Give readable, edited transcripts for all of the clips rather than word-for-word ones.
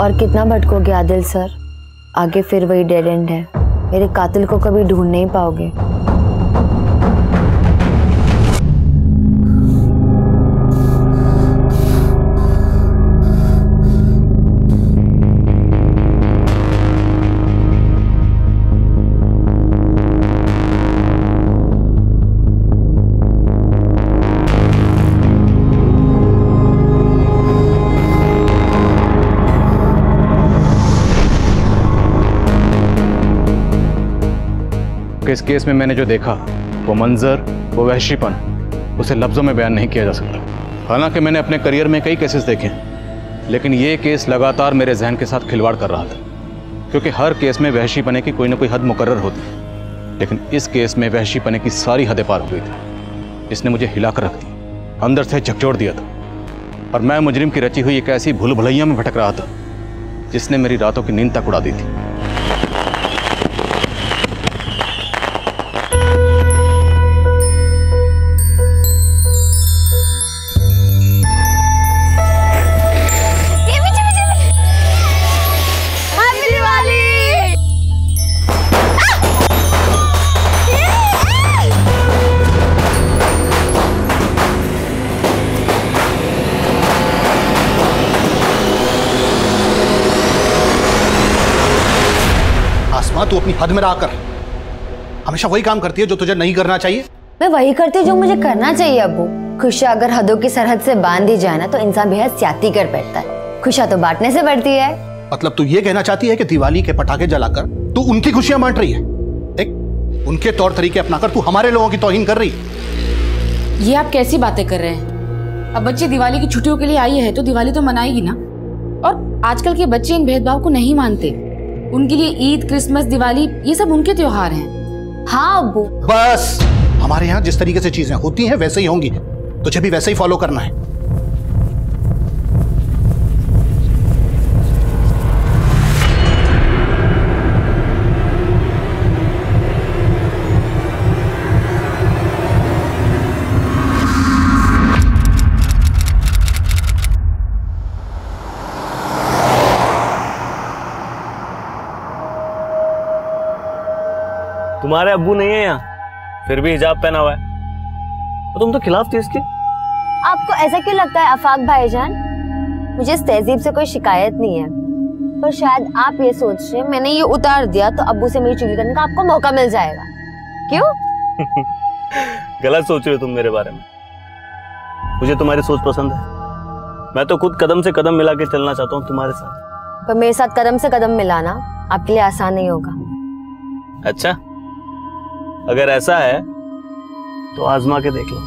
और कितना भटकोगे आदिल सर, आगे फिर वही डेड एंड है। मेरे कातिल को कभी ढूंढ नहीं पाओगे। इस केस में मैंने जो देखा, वो मंजर, वो वहशीपन, उसे लफ्ज़ों में बयान नहीं किया जा सकता। हालांकि मैंने अपने करियर में कई केसेस देखे, लेकिन ये केस लगातार मेरे जहन के साथ खिलवाड़ कर रहा था, क्योंकि हर केस में वहशीपने की कोई ना कोई हद मुकर्रर होती है, लेकिन इस केस में वहशीपने की सारी हदें पार हो गई थी। इसने मुझे हिलाकर रख दिया, अंदर से झकझोर दिया था, और मैं मुजरिम की रची हुई एक ऐसी भूल भुलैया में भटक रहा था जिसने मेरी रातों की नींद तक उड़ा दी थी। तू अपनी हद में रहकर हमेशा वही काम करती है जो तुझे नहीं करना चाहिए। मैं वही करती हूँ जो मुझे करना चाहिए अब्बू। खुशियाँ अगर हदों की सरहद से बांध दी जाए ना तो इंसान बेहद ज्यादती कर बैठता है। खुशियाँ तो बांटने से बढ़ती है। मतलब तू ये कहना चाहती है कि दिवाली के पटाखे जलाकर तू उनकी खुशियां बांट रही है? देख, उनके तौर तरीके अपनाकर तू हमारे लोगों की तौहीन कर रही है। ये आप कैसी बातें कर रहे हैं? अब बच्चे दिवाली की छुट्टियों के लिए आई है तो दिवाली तो मनाएगी ना। और आजकल के बच्चे इन भेदभाव को नहीं मानते। उनके लिए ईद, क्रिसमस, दिवाली ये सब उनके त्योहार हैं। हाँ अब्बू, बस हमारे यहाँ जिस तरीके से चीजें होती हैं वैसे ही होंगी, तुझे भी वैसे ही फॉलो करना है। तुम्हारे अब्बू नहीं है यहाँ, फिर भी हिजाब पहना हुआ है, और तुम तो खिलाफ थी इसके। आपको ऐसा क्यों लगता है आफाक भाईजान? मुझे इस तहजीब से कोई शिकायत नहीं है, पर शायद आप ये सोच रहे हैं मैंने ये उतार दिया तो अब्बू से मेरी चुगली करने का आपको मौका मिल जाएगा। क्यों? गलत सोच रहे हो तुम मेरे बारे में। मुझे तुम्हारी सोच पसंद है। मैं तो खुद कदम से कदम मिला के चलना चाहता हूँ तुम्हारे साथ। पर मेरे साथ कदम से कदम मिलाना आपके लिए आसान नहीं होगा। अच्छा, अगर ऐसा है तो आजमा के देख लो।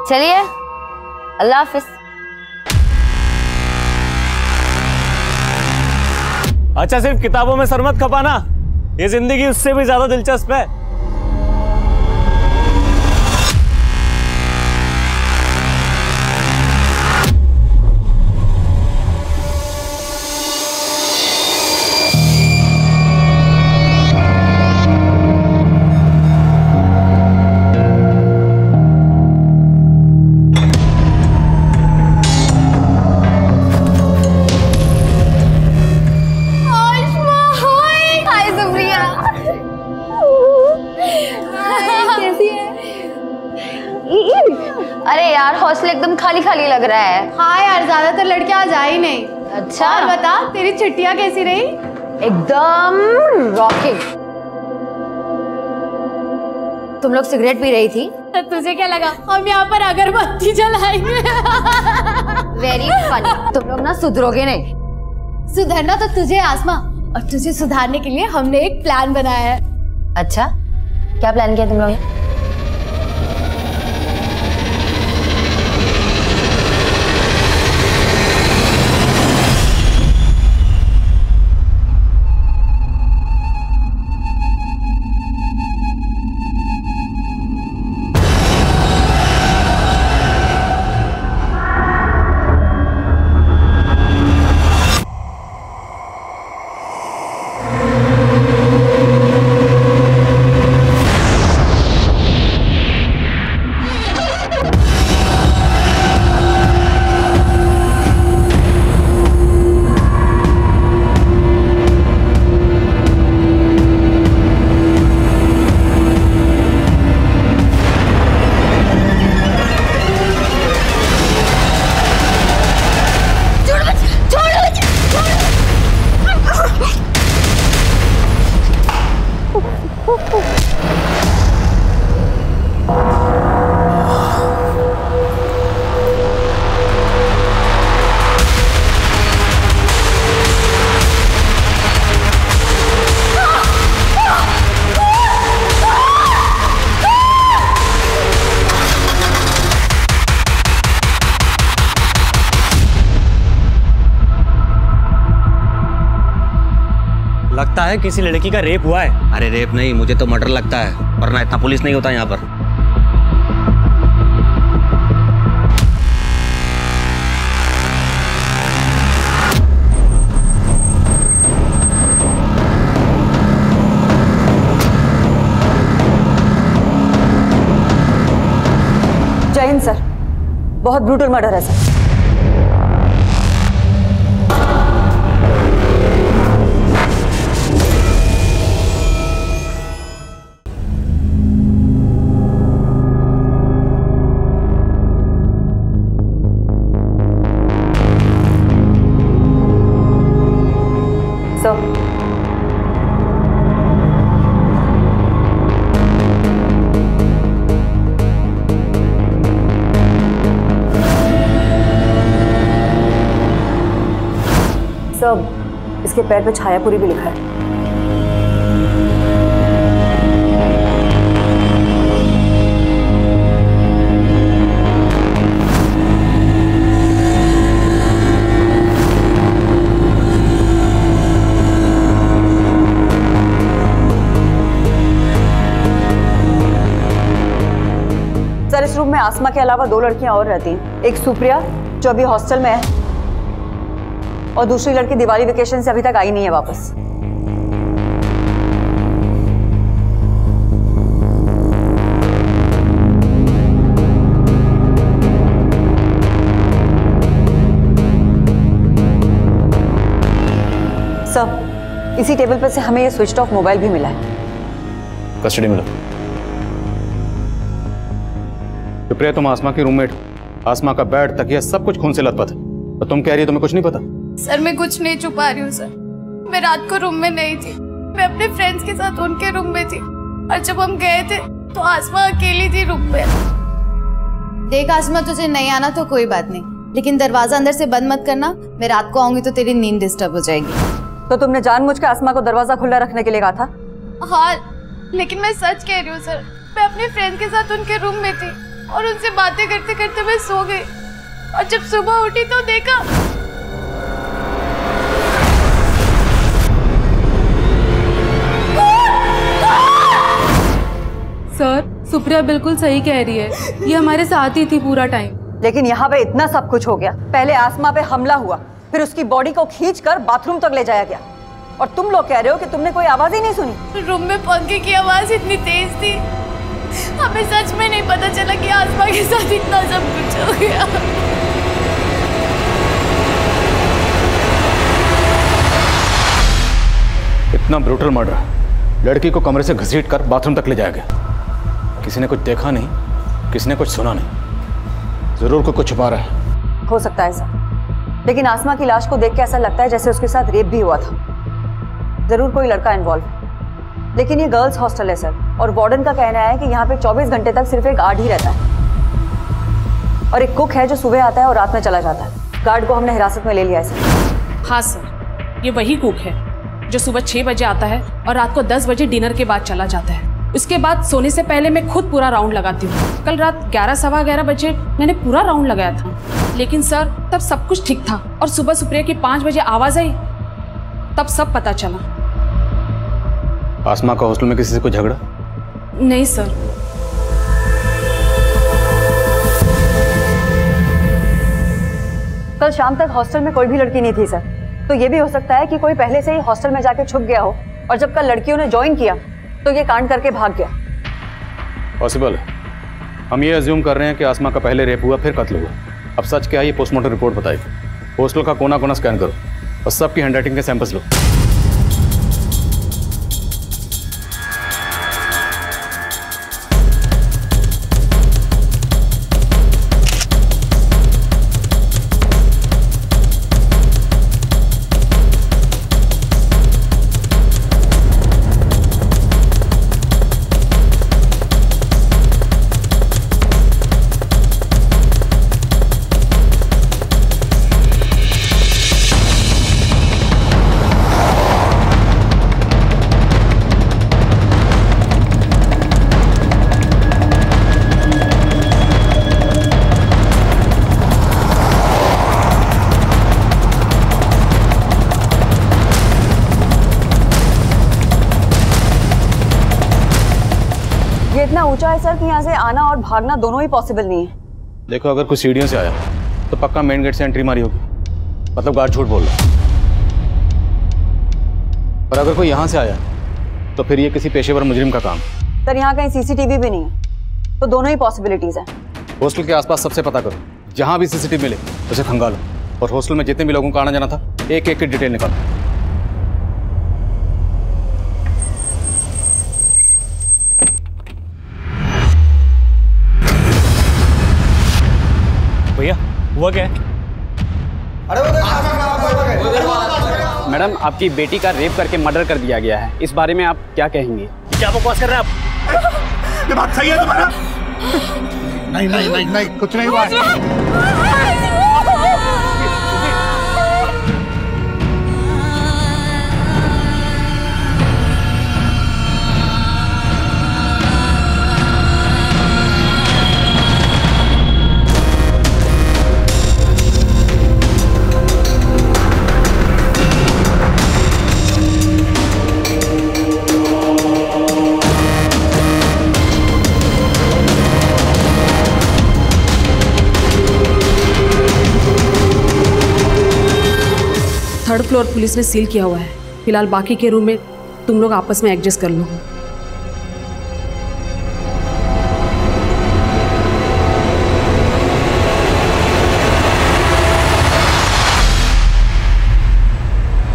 चलिए, अल्लाह हाफिज। अच्छा, सिर्फ किताबों में सर मत खपाना, ये जिंदगी उससे भी ज्यादा दिलचस्प है। अरे यार, हॉस्टल एकदम खाली खाली लग रहा है। हाँ यार, ज्यादातर लड़कियां आज आई नहीं। अच्छा, और बता, तेरी छुट्टियां कैसी रही? एकदम रॉकिंग। तुम लोग सिगरेट पी रही थी तो तुझे क्या लगा हम यहाँ पर अगरबत्ती जलाएंगे? Very funny. तुम लोग ना सुधरोगे नहीं। सुधरना तो तुझे आसमा, और तुझे सुधारने के लिए हमने एक प्लान बनाया है। अच्छा, क्या प्लान किया तुम लोग ने? लगता है किसी लड़की का रेप हुआ है। अरे रेप नहीं, मुझे तो मर्डर लगता है, वरना इतना पुलिस नहीं होता यहाँ पर। जय हिंद सर, बहुत ब्रूटल मर्डर है सर। सब इसके पैर पे छायापुरी भी लिखा है। सर इस रूम में आसमा के अलावा 2 लड़कियां और रहती हैं। एक सुप्रिया जो अभी हॉस्टल में है, और दूसरी लड़की दिवाली वेकेशन से अभी तक आई नहीं है वापस। सर इसी टेबल पर से हमें ये स्विच ऑफ मोबाइल भी मिला है। कस्टडी में लो। सुप्रिया तुम आसमा की रूममेट, आसमा का बेड तकिया सब कुछ खून से लथपथ है, तो तुम कह रही है तुम्हें कुछ नहीं पता? सर मैं कुछ नहीं छुपा रही हूँ सर। मैं रात को रूम में नहीं थी, मैं अपने फ्रेंड्स के साथ उनके रूम में थी, और जब हम गए थे तो आसमा अकेली थी रूम में। देख आसमा, तुझे नहीं आना तो कोई बात नहीं, लेकिन दरवाजा अंदर से बंद मत करना। मैं रात को आऊंगी तो तेरी नींद डिस्टर्ब हो जाएगी। तो तुमने जानबूझ के आसमा को दरवाजा खुला रखने के लिए कहा था? हाँ, लेकिन मैं सच कह रही हूँ सर। मैं अपने फ्रेंड के साथ उनके रूम में थी और उनसे बातें करते करते मैं सो गई, और जब सुबह उठी तो देखा। सर सुप्रिया बिल्कुल सही कह रही है, ये हमारे साथ ही थी पूरा टाइम। लेकिन यहाँ पे इतना सब कुछ हो गया। पहले आसमा पे हमला हुआ, फिर उसकी बॉडी को खींचकर बाथरूम तक ले जाया गया, और तुम लोग कह रहे हो कि तुमने कोई आवाज ही नहीं सुनी। रूम में पंखे की आवाज इतनी तेज थी, हमें सच में नहीं पता चला कि आसमा के साथ इतना सब कुछ हो गया। इतना ब्रूटल मर्डर, लड़की को कमरे से घसीट कर बाथरूम तक ले जाया गया। किसी ने कुछ देखा नहीं, किसी ने कुछ सुना नहीं, जरूर कोई कुछ छुपा रहा है। हो सकता है सर, लेकिन आसमा की लाश को देख के ऐसा लगता है जैसे उसके साथ रेप भी हुआ था। जरूर कोई लड़का इन्वॉल्व है, लेकिन ये गर्ल्स हॉस्टल है सर, और वार्डन का कहना है कि यहाँ पे 24 घंटे तक सिर्फ एक गार्ड ही रहता है, और एक कुक है जो सुबह आता है और रात में चला जाता है। गार्ड को हमने हिरासत में ले लिया है सर। हाँ सर, ये वही कुक है जो सुबह 6 बजे आता है और रात को 10 बजे डिनर के बाद चला जाता है। उसके बाद सोने से पहले मैं खुद पूरा राउंड लगाती हूँ। कल रात 11 सवा 11 बजे मैंने पूरा राउंड लगाया था, लेकिन सर तब सब कुछ ठीक था, और सुबह सुप्रिया की 5 बजे आवाज आई, तब सब पता चला। आसमा का हॉस्टल में किसी से कोई झगड़ा? नहीं सर। कल शाम तक हॉस्टल में कोई भी लड़की नहीं थी सर, तो ये भी हो सकता है कि कोई पहले से ही हॉस्टल में जाके छुप गया हो, और जब कल लड़कियों ने ज्वाइन किया तो ये कांड करके भाग गया। पॉसिबल है। हम ये अज्यूम कर रहे हैं कि आसमा का पहले रेप हुआ फिर कत्ल हुआ। अब सच क्या है ये पोस्टमार्टम रिपोर्ट बताएगी। हॉस्टल का कोना कोना स्कैन करो और सबकी हैंडराइटिंग के सैंपल्स लो। इतना ऊंचा है सर कि यहाँ से आना और भागना दोनों ही पॉसिबल नहीं है। देखो, अगर कुछ सीढ़ियों से आया तो पक्का मेन गेट से एंट्री मारी होगी, मतलब गार्ड झूठ बोल रहा है। पर अगर कोई यहाँ से आया तो फिर ये किसी पेशेवर मुजरिम का काम। सर यहाँ कहीं सीसीटीवी भी नहीं है, तो दोनों ही पॉसिबिलिटीज है। हॉस्टल के आसपास सबसे पता करो, जहाँ भी सीसीटीवी मिले उसे खंगालो, और हॉस्टल में जितने भी लोगों का आना जाना था एक एक की डिटेल निकालो। भैया हुआ क्या है? मैडम, आपकी बेटी का रेप करके मर्डर कर दिया गया है, इस बारे में आप क्या कहेंगे? क्या बकवास कर रहे हैं आप? ये बात सही है तुम्हारा? नहीं नहीं नहीं नहीं, कुछ नहीं हुआ है। थर्ड फ्लोर पुलिस ने सील किया हुआ है। फिलहाल बाकी के रूम में तुम लोग आपस में एडजस्ट कर लो।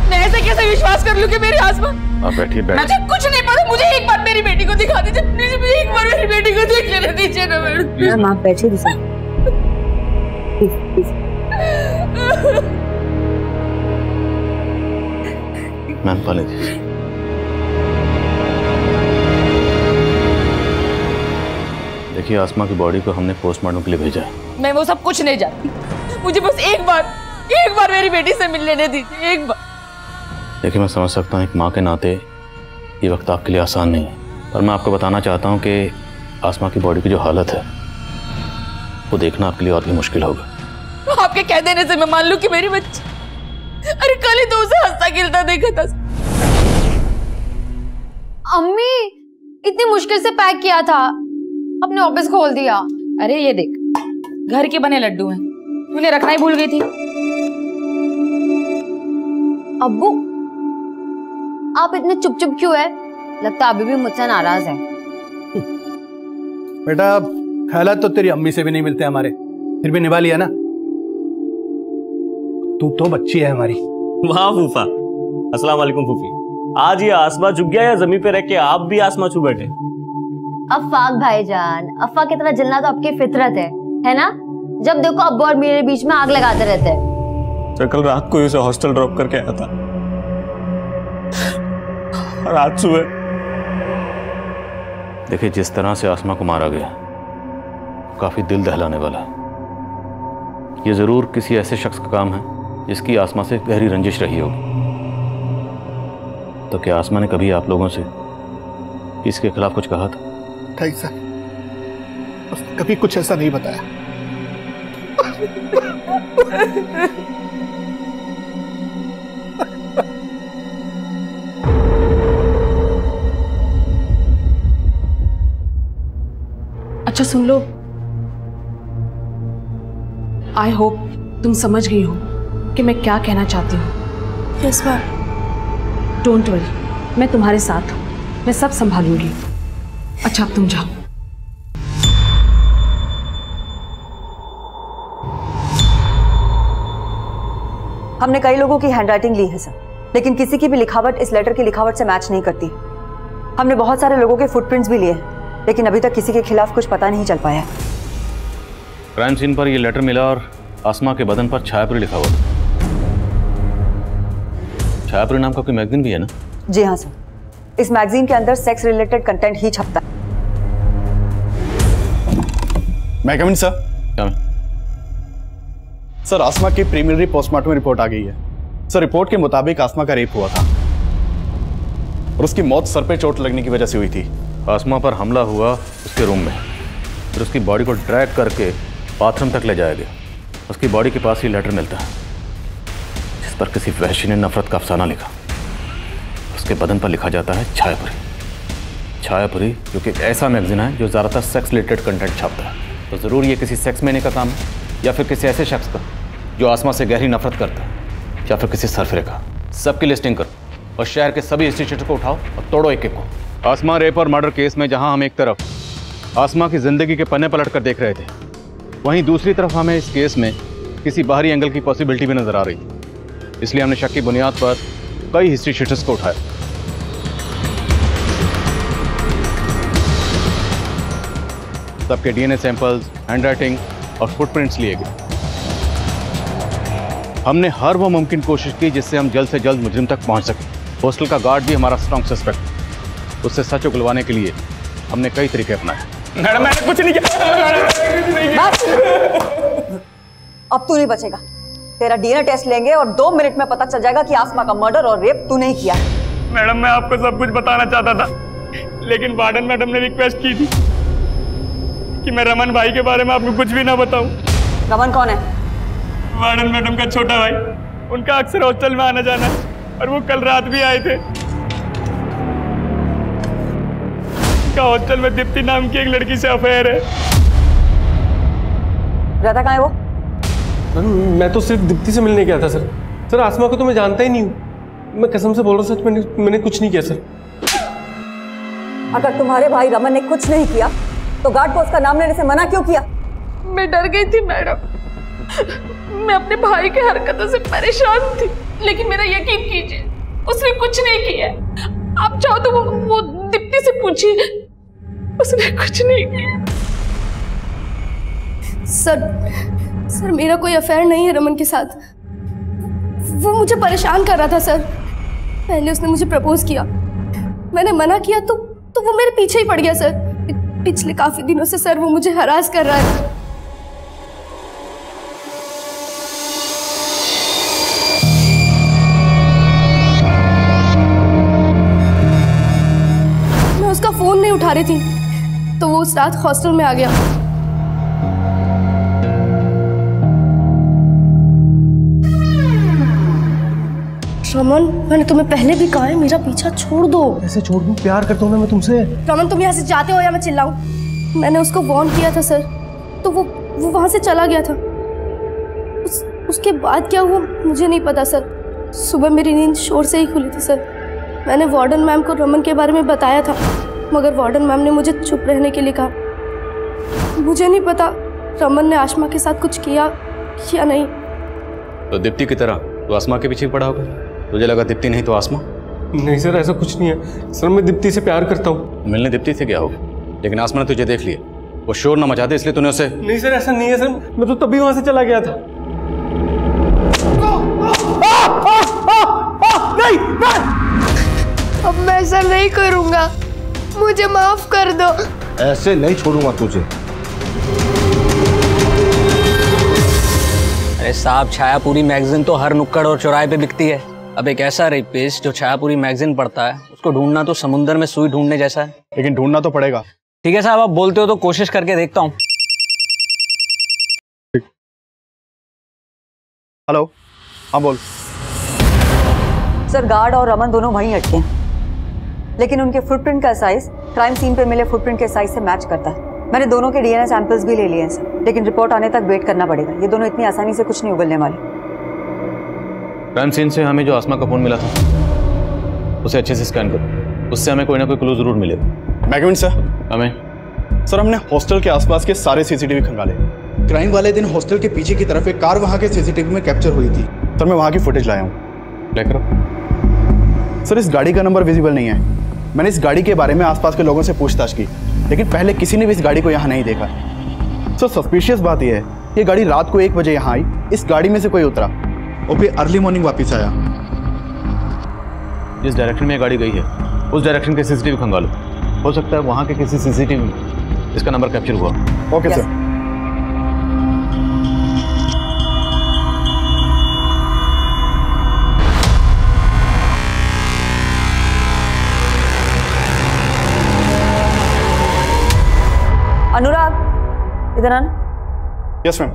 मैं ऐसे कैसे विश्वास कर लूं कि मेरी आसमा? आप बैठिए, मुझे कुछ नहीं पता, मुझे एक बार मेरी बेटी को दिखा दीजिए प्लीज, मुझे एक बार मेरी बेटी को देख लेने दीजिए ना मैडम। मैम आप बैठिए प्लीज प्लीज। मैम पाले जी। देखिए, आसमा की बॉडी को हमने पोस्टमार्टम के लिए भेजा है। मैं वो सब कुछ नहीं जानती, मुझे बस एक बार मेरी बेटी से मिल लेने दीजिए, एक बार। देखिए, मैं समझ सकता हूँ एक माँ के नाते ये वक्त आपके लिए आसान नहीं है, पर मैं आपको बताना चाहता हूँ कि आसमा की बॉडी की जो हालत है वो देखना आपके लिए और भी मुश्किल होगा। आपके कह देने से मैं मान लूं कि मेरी बच्ची, अरे कल ही तो उसे हंसता खेलता देखा था। अम्मी, इतनी मुश्किल से पैक किया था, अपने ऑफिस खोल दिया। अरे ये देख, घर के बने लड्डू हैं, तूने रखना ही भूल गई थी। अब्बू, आप इतने चुप चुप क्यों है? लगता अभी भी मुझसे नाराज है। बेटा, ख्यालात तो तेरी अम्मी से भी नहीं मिलते हमारे, फिर भी निभा लिया ना। तू तो बच्ची है हमारी। वाह फूफा, अस्सलाम वालेकुम फूफी। आज ये आसमा चुप गया या जमीन पे रह के आप भी आसमा छू बैठे? अफाक भाईजान, अफा की तरह जलना तो आपकी फितरत है ना? जब देखो अब्बू और मेरे बीच में आग लगाते रहते हैं। तो कल रात को उसे हॉस्टल ड्रॉप करके आया था, और आज सुबह। देखिए, जिस तरह से आसमा को मारा गया काफी दिल दहलाने वाला। ये जरूर किसी ऐसे शख्स का काम है जिसकी आसमा से गहरी रंजिश रही होगी। तो क्या आसमा ने कभी आप लोगों से इसके खिलाफ कुछ कहा था? नहीं सर, उसने कभी कुछ ऐसा नहीं बताया। अच्छा सुन लो, आई होप तुम समझ गई हो कि मैं क्या कहना चाहती हूँ। Yes ma'am. डोंट वरी, मैं तुम्हारे साथ हूँ, मैं सब संभालूंगी। अच्छा अब तुम जाओ। हमने कई लोगों की हैंडराइटिंग ली है सर, लेकिन किसी की भी लिखावट इस लेटर की लिखावट से मैच नहीं करती। हमने बहुत सारे लोगों के फुटप्रिंट्स भी लिए हैं, लेकिन अभी तक किसी के खिलाफ कुछ पता नहीं चल पाया। क्राइम सीन पर यह लेटर मिला और आसमा के बदन पर छायापुरी लिखा हुआ था। छायापुरी नाम का कोई मैगजीन भी है ना? जी हाँ सर, इस मैगजीन के अंदर सेक्स रिलेटेड कंटेंट ही छपता है। मैं कम इन सर? सर, आसमा की प्रीलिमिनरी पोस्टमार्टम रिपोर्ट आ गई है। सर, रिपोर्ट के मुताबिक आसमा का रेप हुआ था और उसकी मौत सर पे चोट लगने की वजह से हुई थी। आसमा पर हमला हुआ उसके रूम में, फिर उसकी बॉडी को ड्रैग करके बाथरूम तक ले जाया गया। उसकी बॉडी के पास ही लेटर मिलता है जिस पर किसी वहशी ने नफरत का अफसाना लिखा। उसके बदन पर लिखा जाता है छायापुरी। छायापुरी जो कि एक ऐसा मैगजीन है जो ज़्यादातर सेक्स रिलेटेड कंटेंट छापता है, तो ज़रूर ये किसी सेक्स मैने का काम है या फिर किसी ऐसे शख्स का जो आसमा से गहरी नफरत करता है, या फिर किसी सरफरे का। सबकी लिस्टिंग करो और शहर के सभी इंस्टीट्यूट को उठाओ और तोड़ो एक एक को। आसमा रेप और मर्डर केस में जहां हम एक तरफ आसमा की जिंदगी के पन्ने पलट कर देख रहे थे, वहीं दूसरी तरफ हमें इस केस में किसी बाहरी एंगल की पॉसिबिलिटी भी नजर आ रही थी। इसलिए हमने शक की बुनियाद पर कई हिस्ट्री शीटर्स को उठाया। सबके डीएनए सैंपल्स, हैंडराइटिंग और फुटप्रिंट्स लिए गए। हमने हर वो मुमकिन कोशिश की जिससे हम जल्द से जल्द मुजरिम तक पहुंच सकें। हॉस्टल का गार्ड भी हमारा स्ट्रॉन्ग सस्पेक्ट। उससे सच उगलवाने के लिए हमने कई तरीके अपनाए। मैडम मैंने कुछ नहीं किया। अब तू नहीं बचेगा। तेरा डीएनए टेस्ट लेंगे और 2 मिनट में पता चल जाएगा कि आसमा का मर्डर और रेप तूने ही किया है। मैडम मैं आपको सब कुछ बताना चाहता था, लेकिन वार्डन मैडम ने रिक्वेस्ट की थी कि मैं रमन भाई के बारे में आपको कुछ भी ना बताऊं। रमन कौन है? वार्डन मैडम का छोटा भाई। उनका अक्सर हॉस्टल में आना जाना और वो कल रात भी आए थे। उनका हॉस्टल में दीप्ति नाम की एक लड़की से अफेयर है। रहता कहाँ है वो? मैं तो सिर्फ दीप्ति से मिलने गया था सर। सर आसमा को तो मैं जानता ही नहीं हूँ। मैं कसम से बोल रहा हूँ सच, मैंने कुछ नहीं किया सर। अगर तुम्हारे भाई रमन ने कुछ नहीं किया तो गार्ड को उसका नाम लेने से मना क्यों किया? मैं डर गई थी मैडम। मैं अपने भाई की हरकतों से परेशान थी, लेकिन मेरा यकीन कीजिए उसने कुछ नहीं किया। आप चाहो तो वो दीप्ति से पूछिए, उसने कुछ नहीं किया। सर मेरा कोई अफेयर नहीं है रमन के साथ। वो मुझे परेशान कर रहा था सर। पहले उसने मुझे प्रपोज किया, मैंने मना किया तो वो मेरे पीछे ही पड़ गया सर। पिछले काफी दिनों से सर वो मुझे हरास कर रहा है। मैं उसका फोन नहीं उठा रही थी तो वो उस रात हॉस्टल में आ गया। रमन मैंने तुम्हें पहले भी कहा है मेरा पीछा छोड़ दो। ऐसे छोड़ दूं? प्यार करता हूं ना मैं तुमसे। रमन तुम यहाँ से जाते हो या मैं चिल्लाऊं? मैंने उसको वार्न किया था सर, तो वो वहां से चला गया था। उसके बाद क्या हुआ मुझे नहीं पता सर। सुबह मेरी नींद शोर से ही खुली थी सर। मैंने वार्डन मैम को रमन के बारे में बताया था, मगर वार्डन मैम ने मुझे चुप रहने के लिए कहा। मुझे नहीं पता रमन ने आसमा के साथ कुछ किया या नहीं। तो दीप्ति की तरह तो आसमा के पीछे पड़ा होगा। तुझे लगा दीप्ति नहीं तो आसमा? नहीं सर ऐसा कुछ नहीं है सर। मैं दीप्ति से प्यार करता हूँ। मिलने दीप्ति से गया होगा, लेकिन आसमा ने तुझे देख लिया। वो शोर ना मचा दे इसलिए तूने उसे। नहीं सर ऐसा नहीं है सर। मैं तो तभी वहां से चला गया था। नहीं अब मैं ऐसा नहीं करूंगा, मुझे माफ कर दो। ऐसे नहीं छोड़ूंगा तुझे। अरे साहब छायापुरी मैगजीन तो हर नुक्कड़ और चौराहे पे बिकती है। अब एक ऐसा रेपिस्ट जो छायापुरी मैगजीन पढ़ता है उसको ढूंढना तो समुद्र में सुई ढूंढने जैसा है। लेकिन ढूंढना तो पड़ेगा। ठीक है साहब, आप बोलते हो तो कोशिश करके देखता हूँ। हेलो, हाँ बोल। सर गार्ड और रमन दोनों वहीं अटके हैं, लेकिन उनके फुटप्रिंट का साइज क्राइम सीन पे मिले फुटप्रिंट के साइज से मैच करता है। मैंने दोनों के डीएनए सैंपल्स भी ले लिए हैं सर, लेकिन रिपोर्ट आने तक वेट करना पड़ेगा। ये दोनों इतनी आसानी से कुछ नहीं उगलने वाले। क्राइम सीन से हमें जो आसमा का फोन मिला था उसे अच्छे से स्कैन करो, उससे हमें कोई ना कोई क्लू जरूर मिलेगा। मैगविन सर, हमें सर हमने हॉस्टल के आसपास के सारे सीसीटीवी खंगाले। क्राइम वाले दिन हॉस्टल के पीछे की तरफ एक कार वहां के सीसीटीवी में कैप्चर हुई थी। सर मैं वहां की फुटेज लाया हूँ। प्ले करो। सर इस गाड़ी का नंबर विजिबल नहीं है। मैंने इस गाड़ी के बारे में आसपास के लोगों से पूछताछ की, लेकिन पहले किसी ने भी इस गाड़ी को यहाँ नहीं देखा। सर सस्पिशियस बात यह है, ये गाड़ी रात को 1 बजे यहाँ आई, इस गाड़ी में से कोई उतरा और फिर अर्ली मॉर्निंग वापस आया। जिस डायरेक्शन में ये गाड़ी गई है उस डायरेक्शन के सीसीटीवी खंगालो। हो सकता है वहाँ के किसी सीसीटीवी में इसका नंबर कैप्चर हुआ। Okay sir. अनुराग इधर आना। Yes ma'am.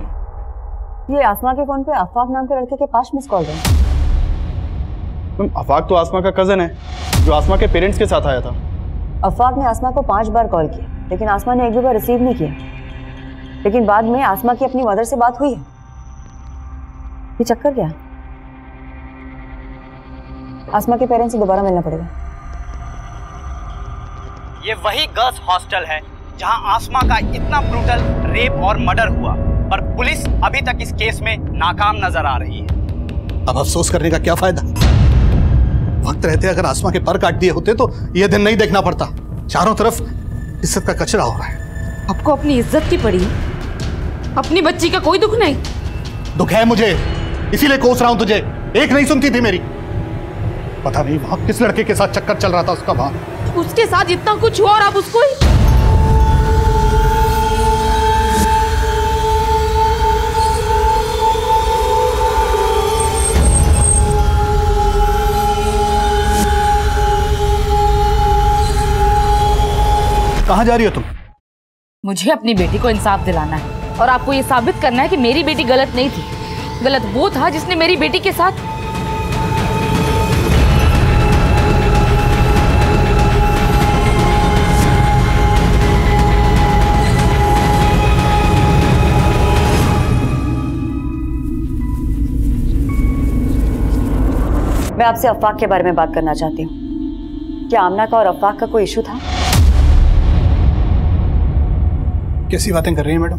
ये आसमा के फोन पे आफाक नाम के लड़के के 5 मिस कॉल है। मैम आफाक तो आसमा का कजन है जो आसमा के पेरेंट्स के साथ आया था। अफाक ने आसमा को 5 बार कॉल किया, लेकिन आसमा ने एक भी बार रिसीव नहीं किया। लेकिन बाद में आसमा की अपनी मदर से बात हुई है। ये चक्कर क्या? आसमा के पेरेंट्स से दोबारा मिलना पड़ेगा। ये वही गर्ल्स हॉस्टल है जहां आसमा का इतना ब्रूटल रेप और मर्डर हुआ, पर पुलिस अभी तक इस केस में नाकाम नजर आ रही है। अब अफसोस करने का क्या फायदा? वक्त रहते अगर आसमा के पर काट दिए होते तो यह दिन नहीं देखना पड़ता। चारों तरफ इज्जत का कचरा हो रहा है। आपको अपनी इज्जत की पड़ी, अपनी बच्ची का कोई दुख नहीं? दुख है मुझे, इसीलिए कोस रहा हूं तुझे। एक नहीं सुनती थी मेरी। पता नहीं वहां किस लड़के के साथ चक्कर चल रहा था उसका। वहां उसके साथ इतना कुछ हुआ और आप उसको ही... कहां जा रही हो तुम? मुझे अपनी बेटी को इंसाफ दिलाना है और आपको ये साबित करना है कि मेरी बेटी गलत नहीं थी। गलत वो था जिसने मेरी बेटी के साथ... मैं आपसे अफाक के बारे में बात करना चाहती हूँ। क्या आमना का और अफाक का कोई इशू था? कैसी बातें कर रही हैं मैडम?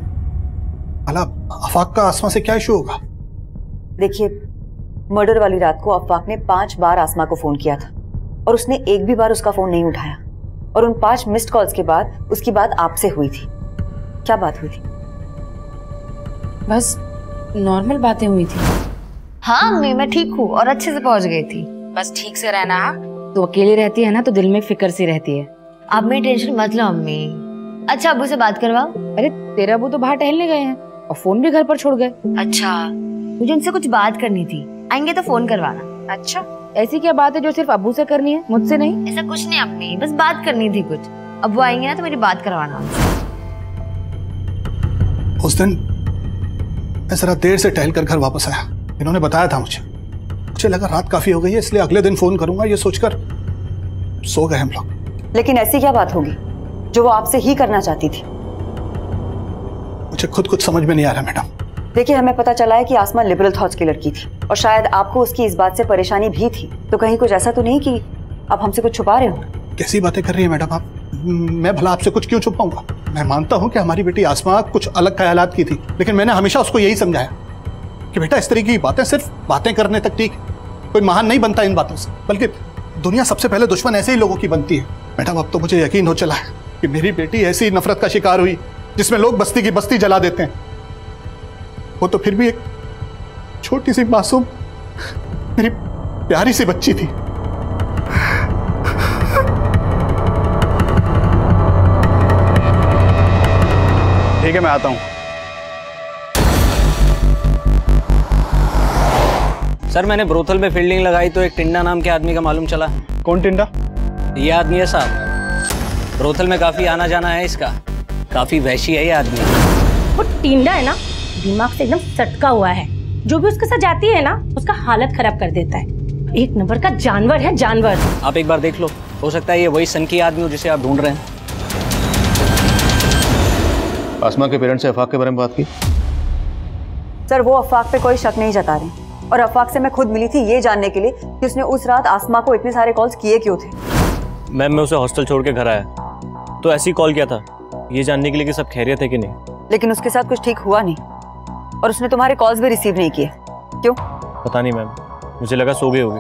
भला अफाक का आसमा से क्या इशू होगा? देखिए, मर्डर वाली रात को अफाक ने 5 बार आसमा को फोन किया था और उसने एक भी बार उसका फोन नहीं उठाया। और उन 5 मिस्ड कॉल्स के बाद उसकी बात आपसे हुई थी। क्या बात हुई थी? बस नॉर्मल बातें हुई थी। हाँ अम्मी, मैं ठीक हूँ और अच्छे से पहुँच गई थी। बस ठीक से रहना। तो अकेली रहती है ना तो दिल में फिक्र सी रहती है। आप मेरी टेंशन मत लो अम्मी। अच्छा अब्बू से बात करवाओ। अरे तेरे अब्बू तो बाहर टहलने गए हैं और फोन भी घर पर छोड़ गए। अच्छा, मुझे उनसे कुछ बात करनी थी, आएंगे तो फोन करवाना। अच्छा, ऐसी क्या बात है जो सिर्फ अब्बू से करनी है, मुझसे नहीं? ऐसा कुछ नहीं अम्मी, बस बात करनी थी कुछ। अब्बू आएंगे ना तो मेरी बात करवाना उनसे। उस दिन मैं जरा देर से टहल कर घर वापस आया। इन्होंने बताया था मुझे लगा रात काफी हो गई है, इसलिए अगले दिन फोन करूंगा ये सोचकर सो गए हम लोग। लेकिन ऐसी क्या बात होगी जो वो आपसे ही करना चाहती थी? मुझे खुद कुछ समझ में नहीं आ रहा मैडम। देखिए, हमें पता चला है कि आसमा लिबरल थॉट्स की लड़की थी और शायद आपको उसकी इस बात से परेशानी भी थी। तो कहीं कुछ ऐसा तो नहीं कि आप हमसे कुछ छुपा रहे हो? कैसी बातें कर रही है मैडम आप? मैं भला आपसे कुछ क्यों छुपाऊंगा? मैं मानता हूं कि हमारी बेटी आसमा कुछ अलग ख्यालात की थी, लेकिन मैंने हमेशा उसको यही समझाया कि बेटा इस तरीके की बातें सिर्फ बातें करने तक ठीक है, कोई महान नहीं बनता इन बातों से, बल्कि दुनिया सबसे पहले दुश्मन ऐसे ही लोगों की बनती है। मैडम अब तो मुझे यकीन हो चला है कि मेरी बेटी ऐसी नफरत का शिकार हुई जिसमें लोग बस्ती की बस्ती जला देते हैं। वो तो फिर भी एक छोटी सी मासूम मेरी प्यारी सी बच्ची थी। ठीक है, मैं आता हूं। सर, मैंने ब्रोथल में फील्डिंग लगाई तो एक टिंडा नाम के आदमी का मालूम चला। कौन टिंडा? ये आदमी है साहब। ब्रोथल में काफी आना जाना है इसका। काफी वहशी है ये आदमी। वो टिंडा है ना, दिमाग से एकदम सटका हुआ है। जो भी उसके साथ जाती है ना, उसका हालत खराब कर देता है। एक नंबर का जानवर है, जानवर। आप एक बार देख लो, हो सकता है ये वही सनकी आदमी हो जिसे आप ढूंढ रहे हैं। आसमा के पेरेंट्स से अफाक के बारे में बात की? सर, वो अफाक पे कोई शक नहीं जता रहे और अफाक से मैं खुद मिली थी ये जानने के लिए कि उसने उस रात आसमा को इतने सारे कॉल्स किए क्यों थे। मैम, मैं उसे हॉस्टल छोड़ के घर आया तो ऐसे ही कॉल किया था, ये जानने के लिए कि सब खैरियत है कि नहीं। लेकिन उसके साथ कुछ ठीक हुआ नहीं और उसने तुम्हारे कॉल्स भी रिसीव नहीं किए। क्यों? पता नहीं मैम, मुझे लगा सो गई होगी।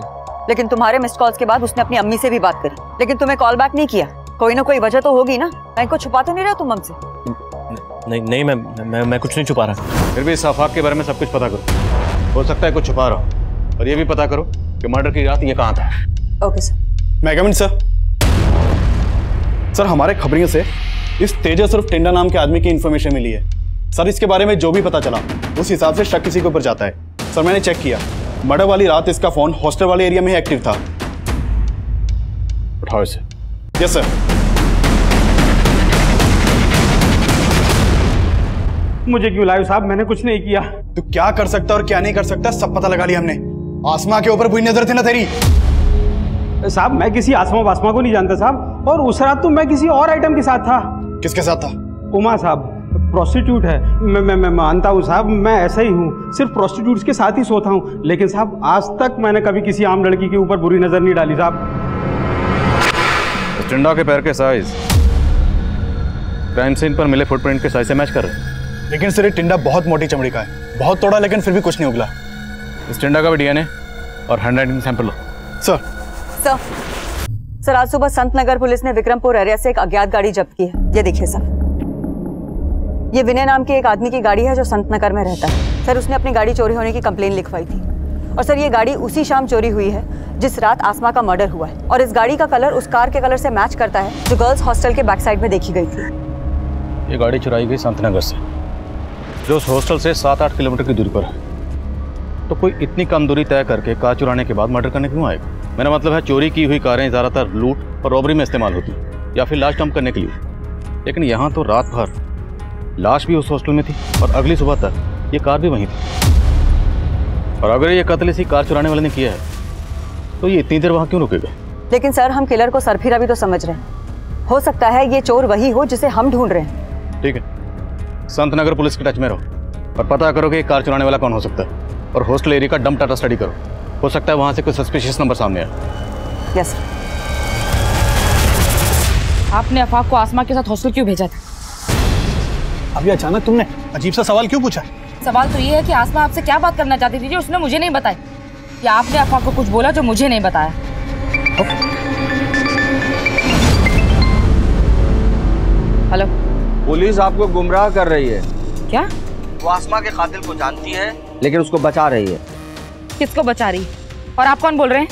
लेकिन तुम्हारे मिस्ड कॉल्स के बाद उसने अपनी अम्मी से भी बात करी, लेकिन तुम्हें कॉल बैक नहीं किया। कोई ना कोई वजह तो होगी ना, कहीं को छुपा तो नहीं रहा तुम हमसे? नहीं मैम, मैं कुछ नहीं छुपा रहा। फिर भी इस अफाक के बारे में सब कुछ पता करो। हो सकता है कुछ छुपा रहा हो, और ये भी पता करो कि मर्डर की रात ये कहाँ था। Okay sir. मैं कमिंग सर। सर, हमारे खबरियों से इस तेजस उर्फ टिंडा नाम के आदमी की इंफॉर्मेशन मिली है। सर, इसके बारे में जो भी पता चला उस हिसाब से शक किसी के ऊपर जाता है। सर, मैंने चेक किया, मर्डर वाली रात इसका फोन हॉस्टल वाले एरिया में ही एक्टिव था। उठाओ इसे। Yes sir. मुझे क्यों लाए साहब? मैंने कुछ नहीं किया। तू क्या कर सकता और क्या नहीं कर सकता सब पता लगा लिया हमने। आसमा के ऊपर बुरी नजर थी ना तेरी। साहब मैं किसी आसमा वासमा को नहीं जानता साहब, और उस रात तो मैं किसी और आइटम के साथ था। किसके साथ था? उमा साहब, प्रोस्टिट्यूट है। मैं मानता हूँ साहब, मैं ऐसा ही हूँ, सिर्फ प्रोस्टिट्यूट्स के साथ ही सोता हूँ, लेकिन साहब आज तक मैंने कभी किसी आम लड़की के ऊपर बुरी नजर नहीं डाली साहब। टिंडा के पैर के साइज क्राइम सीन पर मिले फुटप्रिंट के साइज से मैच कर रहे हैं। लेकिन सर ये टिंडा बहुत मोटी चमड़ी का है, बहुत तोड़ा लेकिन फिर भी कुछ नहीं उगला। इस टिंडा का भी डीएनए और हैंडराइटिंग सैंपल लो। सर आज सुबह संत नगर पुलिस ने विक्रमपुर एरिया से एक अज्ञात गाड़ी जब्त की है। ये देखिए सर, ये विनय नाम के एक आदमी की गाड़ी है जो संत नगर में रहता है। सर उसने अपनी गाड़ी चोरी होने की कंप्लेन लिखवाई थी, और सर ये गाड़ी उसी शाम चोरी हुई है जिस रात आसमा का मर्डर हुआ है, और इस गाड़ी का कलर उस कार के कलर से मैच करता है जो गर्ल्स हॉस्टल के बैक साइड में देखी गई थी। ये गाड़ी चुराई गई संत नगर से, जो उस हॉस्टल से 7-8 किलोमीटर की दूरी पर है। तो कोई इतनी कम दूरी तय करके कार चुराने के बाद मर्डर करने क्यों आएगा? मेरा मतलब है चोरी की हुई कारें ज़्यादातर लूट और रॉबरी में इस्तेमाल होती या फिर लाश डंप करने के लिए, लेकिन यहाँ तो रात भर लाश भी उस हॉस्टल में थी और अगली सुबह तक ये कार भी वहीं थी। और अगर ये कत्ल इसी कार चुराने वाले ने किया है तो ये इतनी देर वहाँ क्यों रुकेगा? लेकिन सर हम किलर को सरफिरा भी तो समझ रहे हैं, हो सकता है ये चोर वही हो जिसे हम ढूंढ रहे हैं। ठीक है, संत नगर पुलिस के टच में रहो और पता करो कि कार चुराने वाला कौन हो सकता है, और हॉस्टल एरिया का डंप डाटा स्टडी करो, हो सकता है वहाँ से कोई सस्पिशियस नंबर सामने आए। यस। आपने अफाक को आसमा के साथ हॉस्टल क्यों भेजा था? अभी अचानक तुमने अजीब सा सवाल क्यों पूछा? सवाल तो ये है कि आसमा आपसे क्या बात करना चाहती थी जो उसने मुझे नहीं बताई, या आपने अफाक को कुछ बोला जो मुझे नहीं बताया? हेलो, पुलिस आपको गुमराह कर रही है। क्या? वो आसमा के कातिल को जानती है लेकिन उसको बचा रही है। किसको बचा रही? और आप कौन बोल रहे हैं?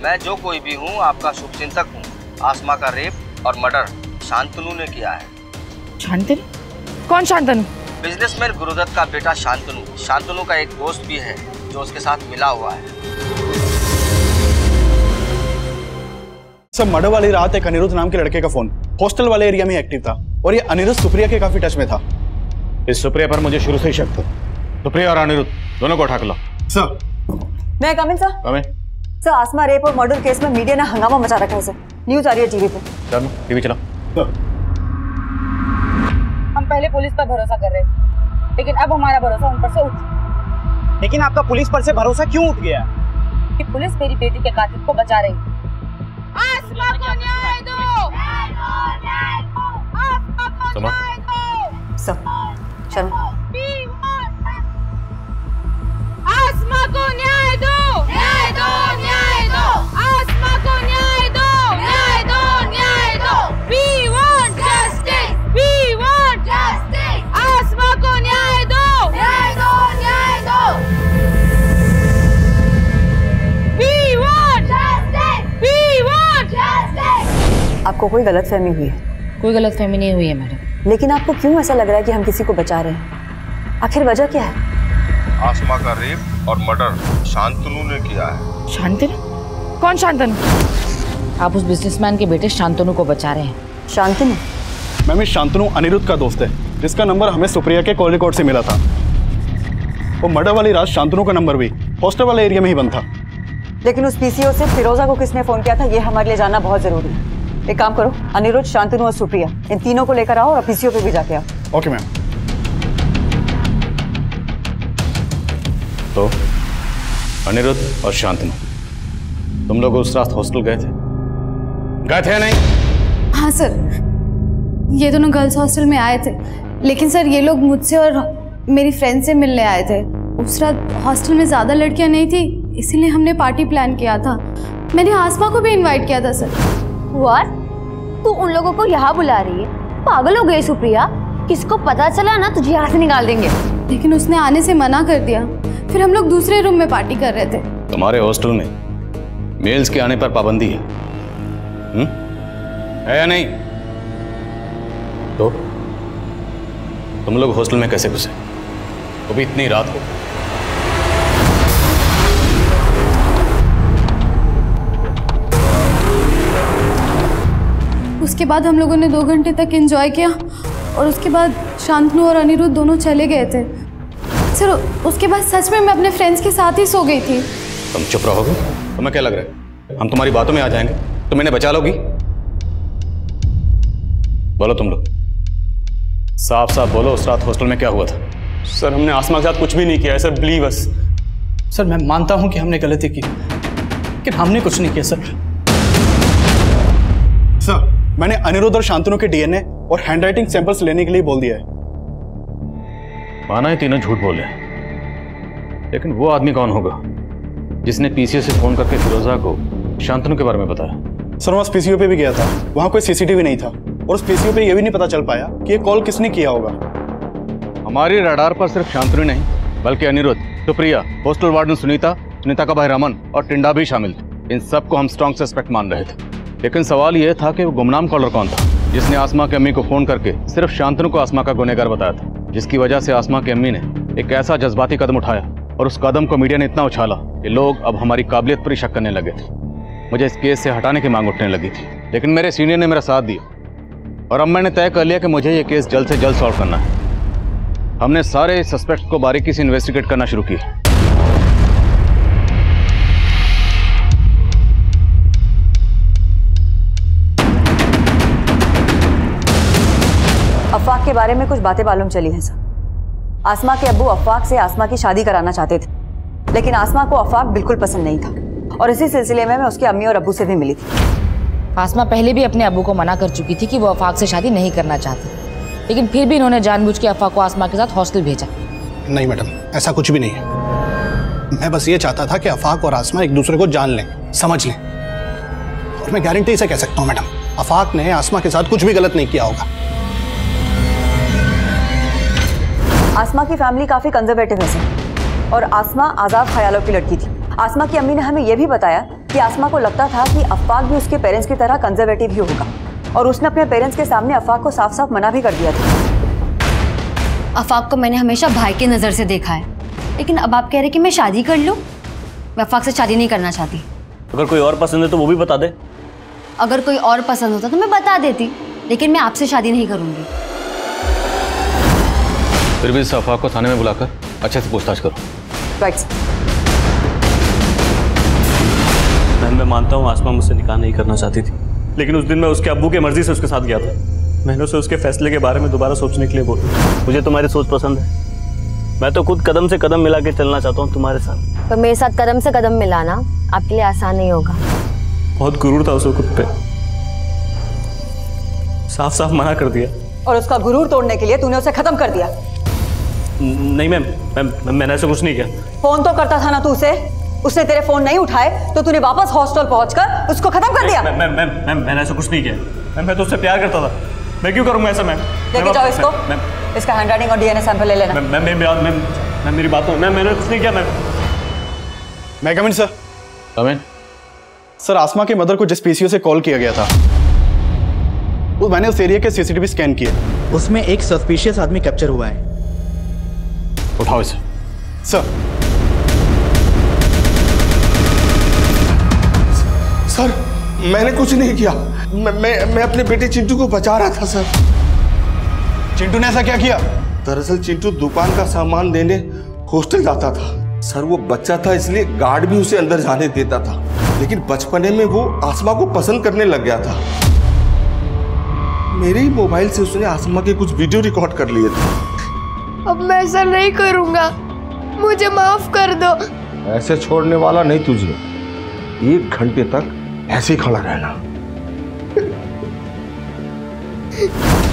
मैं जो कोई भी हूँ आपका शुभचिंतक हूँ। आसमा का रेप और मर्डर शांतनु ने किया है। शांतनु? कौन शांतनु? बिजनेसमैन गुरुदत्त का बेटा शांतनु। शांतनु का एक दोस्त भी है जो उसके साथ मिला हुआ है। सर मर्डर वाली रात एक अनिरुद्ध नाम के लड़के का फोन हॉस्टल वाले एरिया में एक्टिव था, और ये अनिरुद्ध सुप्रिया के काफी टच में था। इस सुप्रिया पर मुझे शुरू से ही शक था। सुप्रिया और अनिरुद्ध दोनों को उठा के लो। सर मैं कमिंग सर। कमिंग। सर आसमा रेप और मर्डर केस में मीडिया ने हंगामा मचा रखा है सर, न्यूज आ रही है टीवी पे। चलो टीवी चलाओ। हम पहले पुलिस पर भरोसा कर रहे थे, लेकिन अब हमारा भरोसा उन पर से उठ। लेकिन आपका पुलिस पर से भरोसा क्यों उठ गया? कि पुलिस मेरी बेटी के कातिल को बचा रही है। आसमा को न्याय दो! सुमा। सर चलो। आसमा को न्याय दो! न्याय दो! न्याय दो! आसमा को न्याय दो! न्याय दो! न्याय दो! We want justice! We want justice! आसमा को न्याय दो! न्याय दो! न्याय दो! We want justice! We want justice! आपको कोई गलतफहमी हुई है? कोई गलतफहमी नहीं हुई है मैडम। लेकिन आपको क्यों ऐसा लग रहा है कि हम किसी को बचा रहे हैं? आखिर वजह क्या है? आसमा का रेप और मर्डर शांतनु ने किया है। शांतनु? कौन शांतनु? आप उस बिजनेसमैन के बेटे शांतनु को बचा रहे हैं। शांतनु? मैम इस शांतनु अनिरुद्ध का दोस्त है, जिसका नंबर हमें सुप्रिया के कॉल रिकॉर्ड से मिला था। वो मर्डर वाली रात शांतनु का नंबर भी हॉस्टल वाले एरिया में ही बंद था। लेकिन उस पीसीओ से फिरोजा को किसने फोन किया था, ये हमारे लिए जानना बहुत जरूरी है। एक काम करो, अनिरुद्ध, शांतनु और सुप्रिया इन तीनों को लेकर आओ और पीसीओ पे भी जाके आओ। Okay ma'am. तो अनिरुद्ध और शांतनु तुम लोग उस रात हॉस्टल गए थे नहीं? हाँ सर, ये दोनों गर्ल्स हॉस्टल में आए थे, लेकिन सर ये लोग मुझसे और मेरी फ्रेंड से मिलने आए थे। उस रात हॉस्टल में ज़्यादा लड़कियां नहीं थी, इसीलिए हमने पार्टी प्लान किया था। मैंने आसमा को भी इनवाइट किया था सर। व्हाट? तू उन लोगों को यहाँ बुला रही है? पागल हो गई सुप्रिया, किसको पता चला ना तुझे यहाँ से निकाल देंगे। लेकिन उसने आने से मना कर दिया, फिर हम लोग दूसरे रूम में पार्टी कर रहे थे। तुम्हारे हॉस्टल में मेल्स के आने पर पाबंदी है, है या नहीं? तो तुम लोग हॉस्टल में कैसे घुसे, वो भी इतनी रात को? उसके बाद हम लोगों ने 2 घंटे तक एंजॉय किया, और उसके बाद शांतनु और अनिरुद्ध दोनों चले गए थे सर। उसके बाद सच में मैं अपने फ्रेंड्स के साथ ही सो गई थी। तुम चुप रहोगे? तुम्हें क्या लग रहा है हम तुम्हारी बातों में आ जाएंगे तो मैंने बचा लोगी? बोलो तुम लोग, साफ साफ बोलो, उस रात हॉस्टल में क्या हुआ था? सर हमने आसमा के साथ कुछ भी नहीं किया है सर, बिलीव अस। सर मैं मानता हूं कि हमने गलती की, लेकिन हमने कुछ नहीं किया सर। सर मैंने अनिरुद्ध और शांतनु के डीएनए और हैंडराइटिंग सैंपल्स लेने के लिए बोल दिया है। माना है तीनों झूठ बोले, लेकिन वो आदमी कौन होगा जिसने पीसीओ से फोन करके फिरोजा को शांतनु के बारे में बताया? सर मैं उस पीसीओ पे भी गया था, वहां कोई सीसीटीवी नहीं था और उस पीसीओ पे ये भी नहीं पता चल पाया कि ये कॉल किसने किया होगा। हमारी रडार पर सिर्फ शांतनु नहीं बल्कि अनिरुद्ध, सुप्रिया, हॉस्टल वार्डन सुनीता, सुनीता का भाई रमन और टिंडा भी शामिल थे। इन सबको हम स्ट्रॉन्ग सस्पेक्ट मान रहे थे, लेकिन सवाल यह था कि वो गुमनाम कॉलर कौन था जिसने आसमा की अम्मी को फोन करके सिर्फ शांतनु को आसमा का गुनहगार बताया था, जिसकी वजह से आसमा की अम्मी ने एक ऐसा जज्बाती कदम उठाया और उस कदम को मीडिया ने इतना उछाला कि लोग अब हमारी काबिलियत पर ही शक करने लगे थे। मुझे इस केस से हटाने की मांग उठने लगी थी, लेकिन मेरे सीनियर ने मेरा साथ दिया और अब मैंने तय कर लिया कि मुझे ये केस जल्द से जल्द सॉल्व करना है। हमने सारे सस्पेक्ट्स को बारीकी से इन्वेस्टिगेट करना शुरू किया। अफवाक के बारे में कुछ बातें मालूम चली हैं सर। आसमा के अब्बू अफवाक से आसमा की शादी कराना चाहते थे, लेकिन आसमा को अफवाक बिल्कुल पसंद नहीं था और इसी सिलसिले में मैं उसके अम्मी और अब्बू से भी मिली थी। आसमा पहले भी अपने अब्बू को मना कर चुकी थी कि वो अफवाक से शादी नहीं करना चाहती, लेकिन फिर भी इन्होंने जानबूझ के अफवाक को आसमा के साथ हॉस्टल भेजा। नहीं मैडम, ऐसा कुछ भी नहीं है। मैं बस ये चाहता था कि अफाक और आसमा एक दूसरे को जान लें, समझ लें, और मैं गारंटी से कह सकता हूँ मैडम, अफाक ने आसमा के साथ कुछ भी गलत नहीं किया होगा। आसमा की फैमिली काफी कंजर्वेटिव है सर, और आसमा आजाद ख्यालों की लड़की थी। आसमा की अम्मी ने हमें यह भी बताया कि आसमा को लगता था कि अफाक भी उसके पेरेंट्स की तरह कंजर्वेटिव ही होगा, और उसने अपने पेरेंट्स के सामने अफाक को साफ साफ मना भी कर दिया था। अफाक को मैंने हमेशा भाई की नज़र से देखा है, लेकिन अब आप कह रहे कि मैं शादी कर लूं? मैं अफाक से शादी नहीं करना चाहती। अगर कोई और पसंद है तो वो भी बता दे। अगर कोई और पसंद होता तो मैं बता देती, लेकिन मैं आपसे शादी नहीं करूंगी। फिर भी इस अफवाक को थाने में बुलाकर अच्छे से पूछताछ करो। राइट। मैं मानता हूँ आसमा मुझसे निकाह नहीं करना चाहती थी, लेकिन उस दिन मैं उसके अब्बू की मर्जी से उसके साथ गया था। मैंने उसे उसके फैसले के बारे में दोबारा सोचने के लिए बोला। मुझे तुम्हारी सोच पसंद है, मैं तो खुद कदम से कदम मिला के चलना चाहता हूँ तुम्हारे साथ। पर मेरे साथ कदम से कदम मिलाना आपके लिए आसान नहीं होगा। बहुत गुरूर था उसे खुद पे, साफ साफ मना कर दिया। और उसका गुरूर तोड़ने के लिए तूने उसे खत्म कर दिया। नहीं मैम, मैंने ऐसा कुछ नहीं किया। फोन तो करता था ना तू उसे, उसने तेरे फोन नहीं उठाए तो तूने वापस हॉस्टल पहुंचकर उसको खत्म कर दिया। मैंने ऐसा कुछ नहीं किया। मैं तो उससे प्यार करता था, मैं क्यों करूंगा ऐसा? मैम लेके जाओ इसको, इसका हैंडराइटिंग और डीएनए सैंपल ले लेना। मैम मेरी बात, मैंने कुछ नहीं किया। मैं कम इन सर। कम इन। सर आसमा के मदर को जिस पीसीओ से कॉल किया गया था, वो मैंने उस एरिया के सीसीटीवी स्कैन किए, उसमें एक सस्पिशियस आदमी कैप्चर हुआ है। उठाओ इसे। सर। सर मैंने कुछ नहीं किया, मैं अपने बेटे चिंटू को बचा रहा था सर। चिंटू ने ऐसा क्या किया? दरअसल चिंटू दुकान का सामान लेने हॉस्टल जाता था सर। वो बच्चा था इसलिए गार्ड भी उसे अंदर जाने देता था, लेकिन बचपने में वो आसमा को पसंद करने लग गया था। मेरे ही मोबाइल से उसने आसमा के कुछ वीडियो रिकॉर्ड कर लिए थे। अब मैं ऐसा नहीं करूंगा, मुझे माफ कर दो। ऐसे छोड़ने वाला नहीं तुझे, 1 घंटे तक ऐसे ही खड़ा रहना।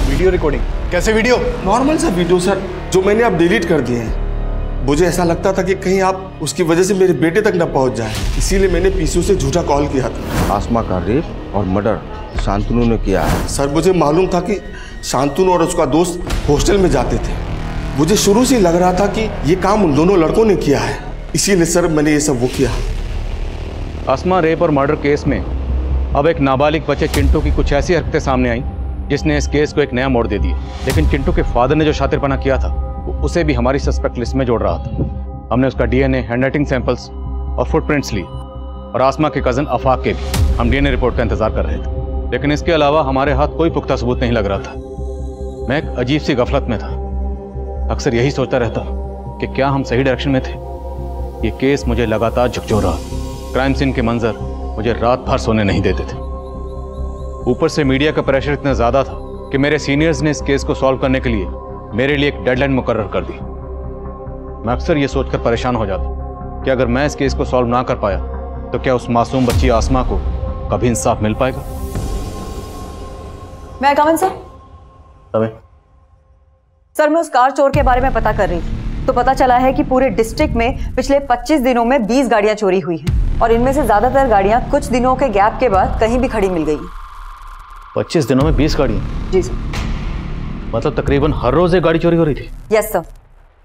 Video recording? कैसे वीडियो? नॉर्मल सा वीडियो सर, जो मैंने अब डिलीट कर दिए हैं। मुझे ऐसा लगता था कि कहीं आप उसकी वजह से मेरे बेटे तक न पहुंच जाए, इसीलिए मैंने पीसीओ से झूठा कॉल किया था। आसमा का रेप और मर्डर शांतनु ने किया है सर। मुझे मालूम था कि शांतनु और उसका दोस्त हॉस्टल में जाते थे। मुझे शुरू से लग रहा था कि ये काम उन दोनों लड़कों ने किया है, इसीलिए सर मैंने ये सब वो किया। आसमा रेप और मर्डर केस में अब एक नाबालिग बच्चे चिंटू की कुछ ऐसी हरकतें सामने आई जिसने इस केस को एक नया मोड़ दे दिया। लेकिन चिंटू के फादर ने जो शातिरपना किया था, उसे भी हमारी सस्पेक्ट लिस्ट में जोड़ रहा था। हमने उसका डीएनए, हैंडराइटिंग सैंपल्स और फुटप्रिंट्स ली, और आसमा के कजन अफाक के भी हम डीएनए रिपोर्ट का इंतजार कर रहे थे। लेकिन इसके अलावा हमारे हाथ कोई पुख्ता सबूत नहीं लग रहा था। मैं एक अजीब सी गफलत में था। अक्सर यही सोचता रहता कि क्या हम सही डायरेक्शन में थे। ये केस मुझे लगातार झकझोर रहा। क्राइम सीन के मंजर, मुझे रात भर सोने नहीं देते थे। ऊपर से मीडिया का प्रेशर इतना ज्यादा था कि मेरे सीनियर्स ने इस केस को सॉल्व करने के लिए मेरे लिए एक डेडलाइन मुकर्रर कर दी। मैं अक्सर ये सोचकर परेशान हो जाता कि अगर मैं इस केस को सॉल्व ना कर पाया तो क्या उस मासूम बच्ची आसमा को कभी इंसाफ मिल पाएगा? मैं कमन सर? सर, मैं उस कार चोर के बारे में पता कर रही थी तो पता चला है कि पूरे डिस्ट्रिक्ट में पिछले 25 दिनों में 20 गाड़ियां चोरी हुई हैं और इनमें से ज्यादातर गाड़ियां कुछ दिनों के गैप के बाद कहीं भी खड़ी मिल गई। 25 दिनों में 20 गाड़ियां? जी सर। मतलब तकरीबन हर रोज एक गाड़ी चोरी हो रही थी? Yes sir.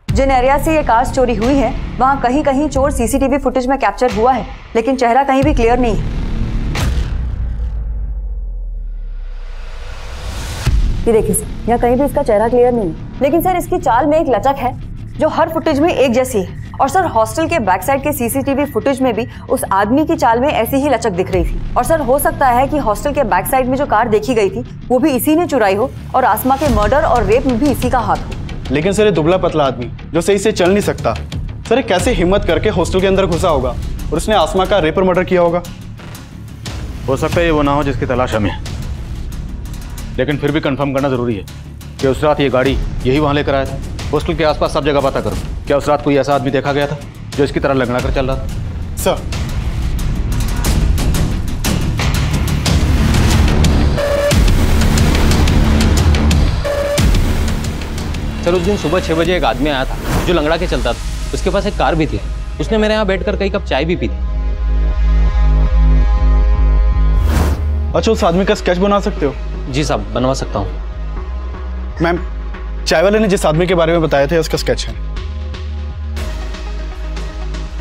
जिन एरिया से ये कार्स चोरी हुई है वहां कहीं कहीं चोर सीसीटीवी फुटेज में कैप्चर हुआ है, लेकिन चेहरा कहीं भी क्लियर नहीं है। ये देखिए सर, यहाँ कहीं भी इसका चेहरा क्लियर नहीं है, लेकिन सर इसकी चाल में एक लचक है जो हर फुटेज में एक जैसी है। और सर हॉस्टल के बैक साइड के सीसीटीवी फुटेज में भी उस आदमी की चाल में ऐसी ही लचक दिख रही थी। और सर हो सकता है कि हॉस्टल के बैक साइड में जो कार देखी गई थी वो भी इसी ने चुराई हो और आसमा के मर्डर और रेप में भी इसी का हाथ हो। लेकिन सर ये दुबला पतला आदमी जो सही से चल नहीं सकता, सर ये कैसे हिम्मत करके हॉस्टल के अंदर घुसा होगा और उसने आसमा का रेप और मर्डर किया होगा? हो सकता है ये वो ना हो जिसकी तलाश हमें, लेकिन फिर भी कंफर्म करना जरूरी है कि उस रात ये गाड़ी यही वहां लेकर आया था। हॉस्टल के आसपास सब जगह पता करो, क्या उस रात कोई ऐसा आदमी देखा गया था जो इसकी तरह लंगड़ा कर चल रहा था? सर उस दिन सुबह 6 बजे एक आदमी आया था जो लंगड़ा के चलता था। उसके पास एक कार भी थी। उसने मेरे यहाँ बैठकर कई कप चाय भी पी थी। अच्छा, उस आदमी का स्केच बना सकते हो? जी साहब, बनवा सकता हूँ। मैम, चाय वाले ने जिस आदमी के बारे में बताया था उसका स्केच है।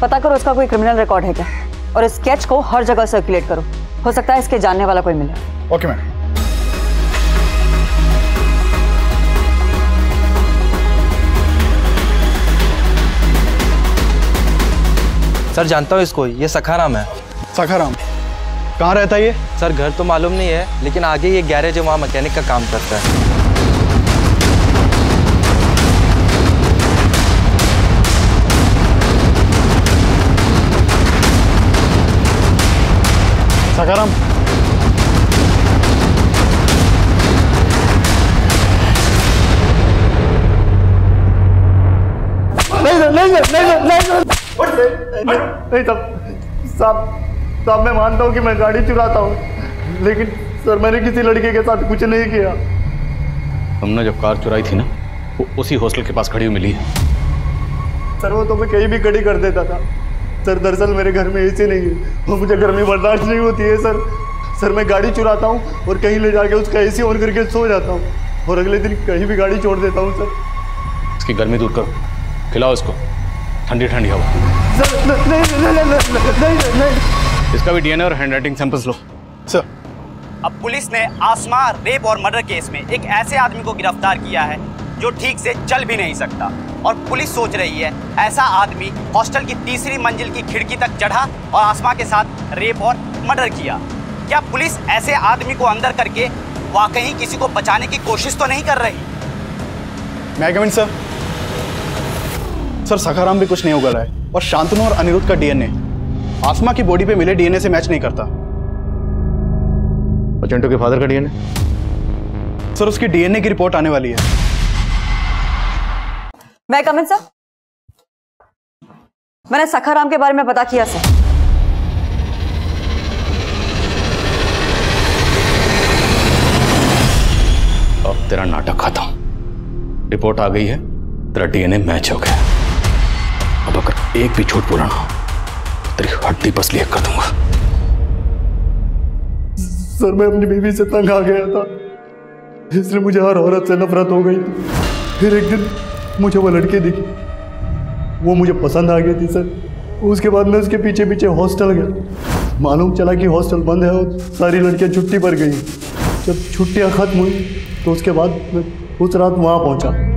पता करो उसका कोई क्रिमिनल रिकॉर्ड है क्या और इस स्केच को हर जगह सर्कुलेट करो। हो सकता है इसके जानने वाला कोई मिले। Okay ma'am. सर जानता हूँ इसको, ये सखाराम है। सखाराम कहाँ रहता है ये? सर घर तो मालूम नहीं है, लेकिन आगे ये गैरेज है, वहाँ मैकेनिक का काम करता है। सखाराम, नहीं साहब, मैं मानता हूँ कि मैं गाड़ी चुराता हूँ, लेकिन सर मैंने किसी लड़के के साथ कुछ नहीं किया। हमने जब कार चुराई थी ना, वो उसी हॉस्टल के पास खड़ी हुई मिली है। सर वो तो मैं कहीं भी खड़ी कर देता था। सर दरअसल मेरे घर में एसी नहीं है, वो मुझे गर्मी बर्दाश्त नहीं होती है सर मैं गाड़ी चुराता हूँ और कहीं ले जाके उसका एसी ऑन करके सो जाता हूँ और अगले दिन कहीं भी गाड़ी छोड़ देता हूँ सर। इसकी गर्मी दूर करो, खिलाओ इसको ठंडी ठंडी हवा। नहीं। इसका भी डीएनए और हैंडराइटिंग सैंपल्स लो। सर अब पुलिस ने आसमा रेप और मर्डर केस में एक ऐसे आदमी को गिरफ्तार किया है जो ठीक से चल भी नहीं सकता और पुलिस सोच रही है ऐसा आदमी हॉस्टल की तीसरी मंजिल की खिड़की तक चढ़ा और आसमा के साथ रेप और मर्डर किया। क्या पुलिस ऐसे आदमी को अंदर करके वाकई किसी को बचाने की कोशिश तो नहीं कर रही? मैं कमिंग सर? सर सखाराम भी कुछ नहीं उगल रहा है और शांतनु और अनिरुद्ध का डीएनए आसमा की बॉडी पे मिले डीएनए से मैच नहीं करता। और चिंटू के फादर का डीएनए? सर उसकी डीएनए की रिपोर्ट आने वाली है। मैं कमिंग सर? मैंने सखाराम के बारे में पता किया सर। अब तेरा नाटक खत्म। रिपोर्ट आ गई है, तेरा डीएनए मैच हो गया। अब अगर एक भी झूठ बोला ना तो तेरी हड्डी पसली कर दूंगा। सर मैं अपनी बीवी से तंग आ गया था, इसलिए मुझे हर औरत से नफरत हो गई थी। फिर एक दिन मुझे वो लड़की दिखी, वो मुझे पसंद आ गई थी सर। उसके बाद मैं उसके पीछे पीछे हॉस्टल गया। मालूम चला कि हॉस्टल बंद है और सारी लड़कियां छुट्टी पर गई। जब छुट्टियां खत्म हुई तो उसके बाद मैं उस रात वहाँ पहुँचा।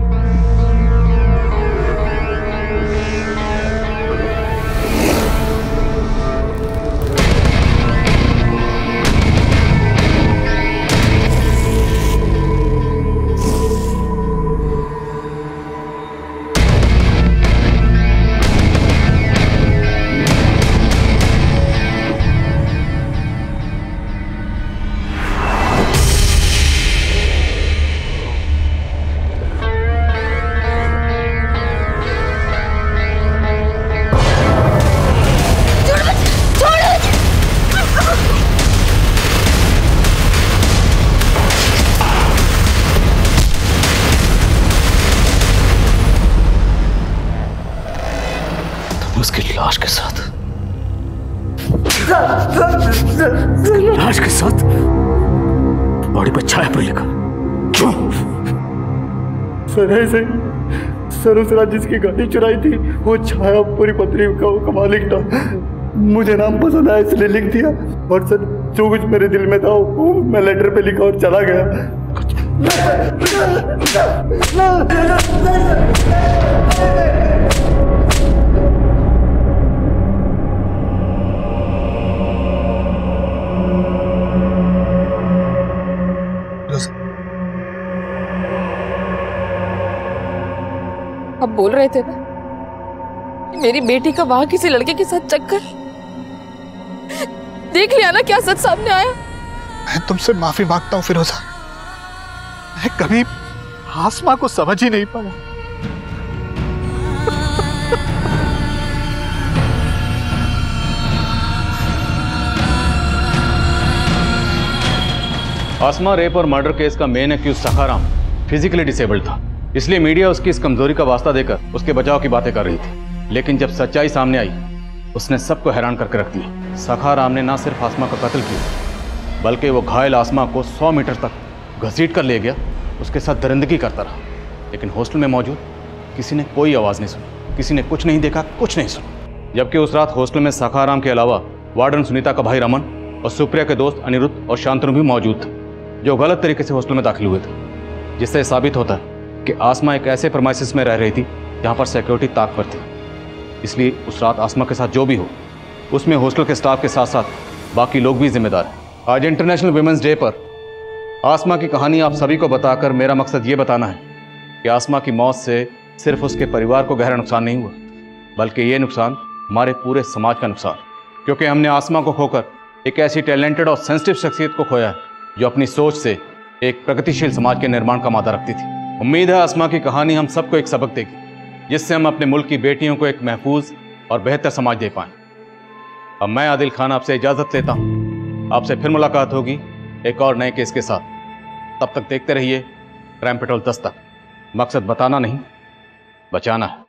लाश के साथ, लाश के साथ बॉडी पर छाया पर लिखा। क्यों? सर ऐसे सर उस रात जिसकी गाड़ी चुराई थी वो छायापुरी पत्री का मालिक था। मुझे नाम पसंद आया इसलिए लिख दिया, और सर जो कुछ मेरे दिल में था वो मैं लेटर पे लिखा और चला गया। आप बोल रहे थे ना मेरी बेटी का वहां किसी लड़के के साथ चक्कर, देख लिया ना क्या सच सामने आया। मैं तुमसे माफी मांगता हूं फिरोजा, मैं कभी आसमा को समझ ही नहीं पाया। आसमा रेप और मर्डर केस का main accused Sakharam physically disabled था, इसलिए मीडिया उसकी इस कमजोरी का वास्ता देकर उसके बचाव की बातें कर रही थी। लेकिन जब सच्चाई सामने आई उसने सबको हैरान करके रख दिया। सखाराम ने ना सिर्फ आसमा का कत्ल किया बल्कि वो घायल आसमा को 100 मीटर तक घसीट कर ले गया, उसके साथ दरिंदगी करता रहा। लेकिन हॉस्टल में मौजूद किसी ने कोई आवाज़ नहीं सुनी, किसी ने कुछ नहीं देखा, कुछ नहीं सुना। जबकि उस रात हॉस्टल में सखाराम के अलावा वार्डन सुनीता का भाई रमन और सुप्रिया के दोस्त अनिरुद्ध और शांतनु भी मौजूद थे, जो गलत तरीके से हॉस्टल में दाखिल हुए थे। जिससे साबित होता है कि आसमा एक ऐसे प्रमाइसिस में रह रही थी जहाँ पर सिक्योरिटी ताक पर थी। इसलिए उस रात आसमा के साथ जो भी हो उसमें हॉस्टल के स्टाफ के साथ साथ बाकी लोग भी जिम्मेदार हैं। आज इंटरनेशनल वुमेन्स डे पर आसमा की कहानी आप सभी को बताकर मेरा मकसद ये बताना है कि आसमा की मौत से सिर्फ उसके परिवार को गहरा नुकसान नहीं हुआ, बल्कि ये नुकसान हमारे पूरे समाज का नुकसान, क्योंकि हमने आसमा को खोकर एक ऐसी टैलेंटेड और सेंसिटिव शख्सियत को खोया है जो अपनी सोच से एक प्रगतिशील समाज के निर्माण का मादा रखती थी। उम्मीद है आसमा की कहानी हम सबको एक सबक देगी, जिससे हम अपने मुल्क की बेटियों को एक महफूज और बेहतर समाज दे पाएं। अब मैं आदिल खान आपसे इजाज़त लेता हूं, आपसे फिर मुलाकात होगी एक और नए केस के साथ। तब तक देखते रहिए क्राइम पेट्रोल 10 तक। मकसद बताना नहीं, बचाना है।